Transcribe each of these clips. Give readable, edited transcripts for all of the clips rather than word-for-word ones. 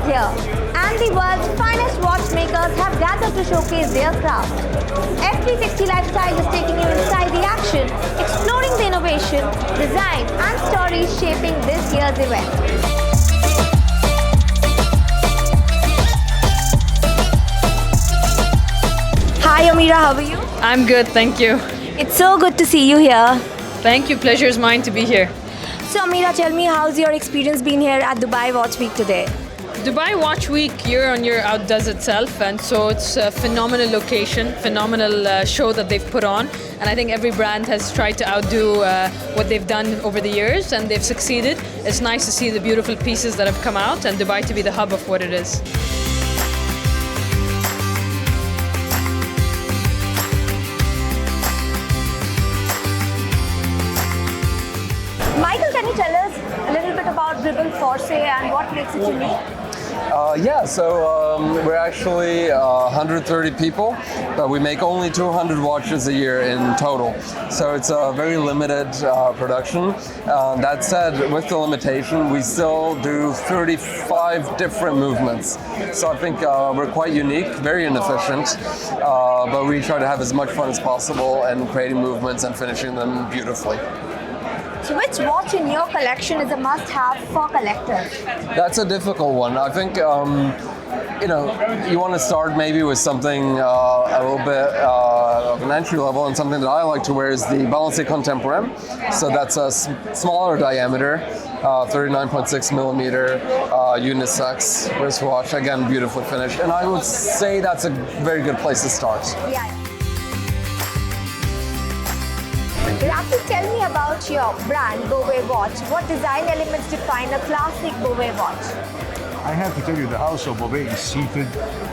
here, and the world's finest watchmakers have gathered to showcase their craft. F360 Lifestyle is taking you inside the action, exploring the innovation, design and stories shaping this year's event. Hi Amira, how are you? I'm good, thank you. It's so good to see you here. Thank you, pleasure is mine to be here. So Amira, tell me, how's your experience been here at Dubai Watch Week today? Dubai Watch Week year on year outdoes itself, and so it's a phenomenal location, phenomenal show that they've put on, and I think every brand has tried to outdo what they've done over the years, and they've succeeded. It's nice to see the beautiful pieces that have come out and Dubai to be the hub of what it is. Michael, can you tell us a little bit about Ribbon Force and what makes it unique? We're actually 130 people, but we make only 200 watches a year in total. So it's a very limited production. That said, with the limitation, we still do 35 different movements. So I think we're quite unique, very inefficient, but we try to have as much fun as possible and creating movements and finishing them beautifully. So which watch in your collection is a must-have for collectors? That's a difficult one. I think you want to start maybe with something a little bit of an entry level, and something that I like to wear is the Balancier Contemporain. So that's a smaller diameter, 39.6 millimeter unisex wristwatch. Again, beautifully finished, and I would say that's a very good place to start. Yeah. Rafi, tell me about your brand, Bovet Watch. What design elements define a classic Bovet watch? I have to tell you, the house of Bovet is seated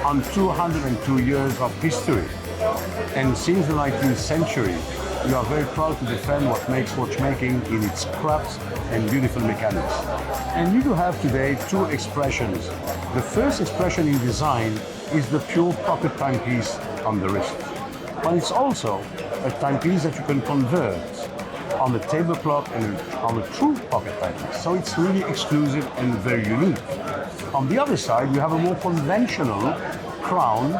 on 202 years of history. And since the 19th century, we are very proud to defend what makes watchmaking in its crafts and beautiful mechanics. And you do have today two expressions. The first expression in design is the pure pocket timepiece on the wrist. But it's also a timepiece that you can convert on the table clock and on a true pocket timepiece. So it's really exclusive and very unique. On the other side, you have a more conventional crowns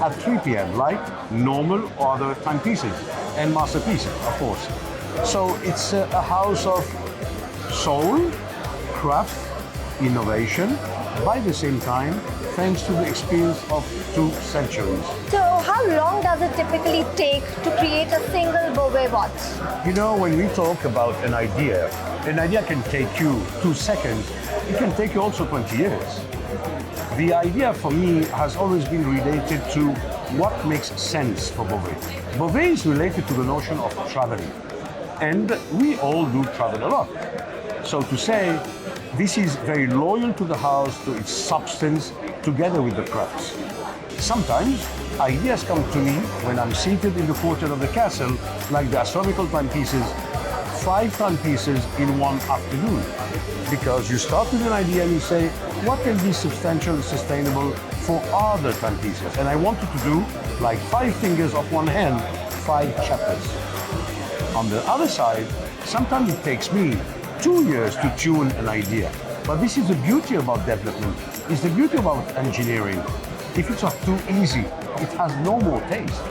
at 3 p.m., like normal or other timepieces and masterpieces, of course. So it's a house of soul, craft, innovation, by the same time, thanks to the experience of 2 centuries. So how long does it typically take to create a single Bovet watch? You know, when we talk about an idea can take you 2 seconds. It can take you also 20 years. The idea for me has always been related to what makes sense for Bovet. Bovet is related to the notion of traveling. And we all do travel a lot. So to say, this is very loyal to the house, to its substance, together with the crafts. Sometimes ideas come to me when I'm seated in the courtyard of the castle, like the astronomical timepieces, 5 timepieces in one afternoon. Because you start with an idea and you say, what can be substantial and sustainable for other timepieces? And I wanted to do, like 5 fingers of one hand, 5 chapters. On the other side, sometimes it takes me 2 years to tune an idea. But this is the beauty about development, it's the beauty about engineering. If it's not too easy, it has no more taste.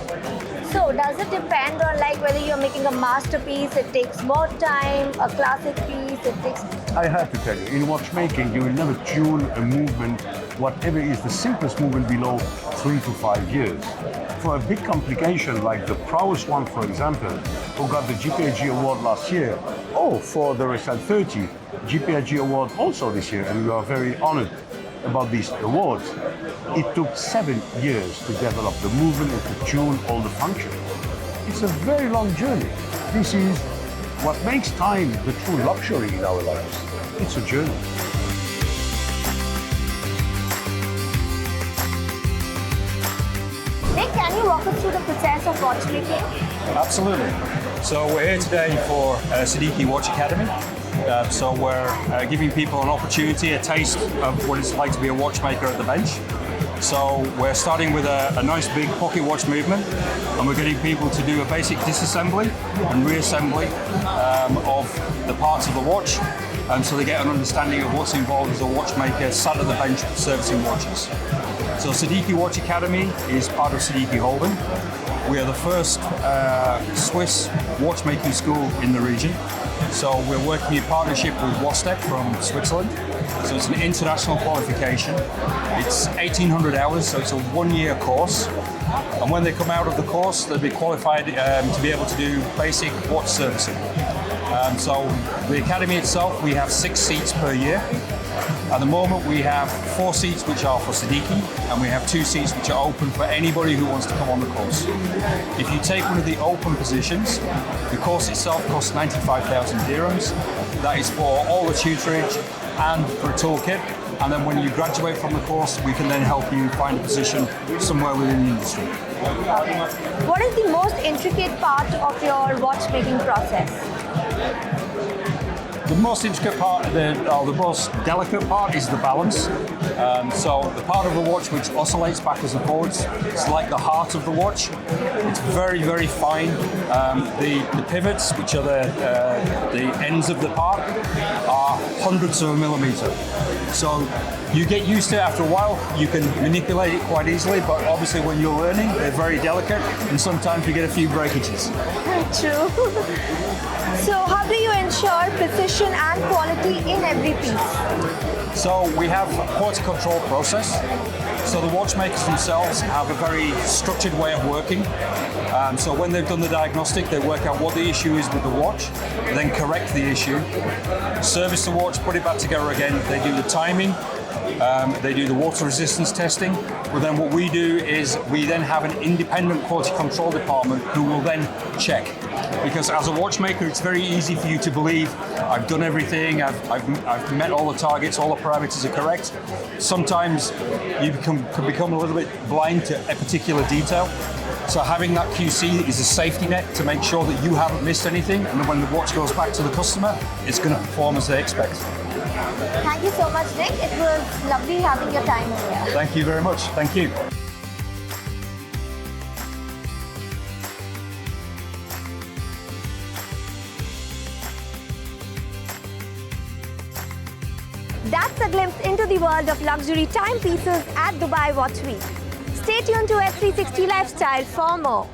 So does it depend on whether you're making a masterpiece, it takes more time, a classic piece, it takes... I have to tell you, in watchmaking, you will never tune a movement, whatever is the simplest movement, below 3 to 5 years. For a big complication like the prowess one, for example, who got the GPAG award last year, or for the Resal 30, GPAG award also this year, and we are very honored about these awards. It took 7 years to develop the movement and to tune all the functions. It's a very long journey. This is what makes time the true luxury in our lives. It's a journey. Nick, can you walk us through the process of watchmaking? Absolutely. So we're here today for Siddiqui Watch Academy. So we're giving people an opportunity, a taste of what it's like to be a watchmaker at the bench. So we're starting with a nice big pocket watch movement, and we're getting people to do a basic disassembly and reassembly of the parts of the watch, so they get an understanding of what's involved as a watchmaker sat at the bench servicing watches. So Siddiqui Watch Academy is part of Siddiqui Holding. We are the first Swiss watchmaking school in the region. So we're working in partnership with WOSTEC from Switzerland. So it's an international qualification. It's 1,800 hours, so it's a one-year course. And when they come out of the course, they'll be qualified to be able to do basic watch servicing. So the academy itself, we have 6 seats per year. At the moment, we have 4 seats which are for Siddiqui, and we have 2 seats which are open for anybody who wants to come on the course. If you take one of the open positions, the course itself costs 95,000 dirhams. That is for all the tutorage and for a toolkit. And then when you graduate from the course, we can then help you find a position somewhere within the industry. What is the most intricate part of your watchmaking process? The most intricate part, the most delicate part is the balance. So the part of the watch which oscillates backwards and forwards, it's like the heart of the watch. It's very, very fine. The pivots, which are the ends of the part, are hundredths of a millimeter. So you get used to it after a while. You can manipulate it quite easily, but obviously when you're learning, they're very delicate, and sometimes you get a few breakages. True. So how do you ensure precision and quality in every piece? So we have a quality control process. So the watchmakers themselves have a very structured way of working. So when they've done the diagnostic, they work out what the issue is with the watch, then correct the issue, service the watch, put it back together again. They do the timing, they do the water resistance testing. But then what we do is we then have an independent quality control department who will then check. Because as a watchmaker, it's very easy for you to believe, I've done everything, I've met all the targets, all the parameters are correct. Sometimes you can become a little bit blind to a particular detail. So having that QC is a safety net to make sure that you haven't missed anything, and then when the watch goes back to the customer, it's going to perform as they expect. Thank you so much, Nick. It was lovely having your time here. Thank you very much. Thank you. That's a glimpse into the world of luxury timepieces at Dubai Watch Week. Stay tuned to F360 Lifestyle for more.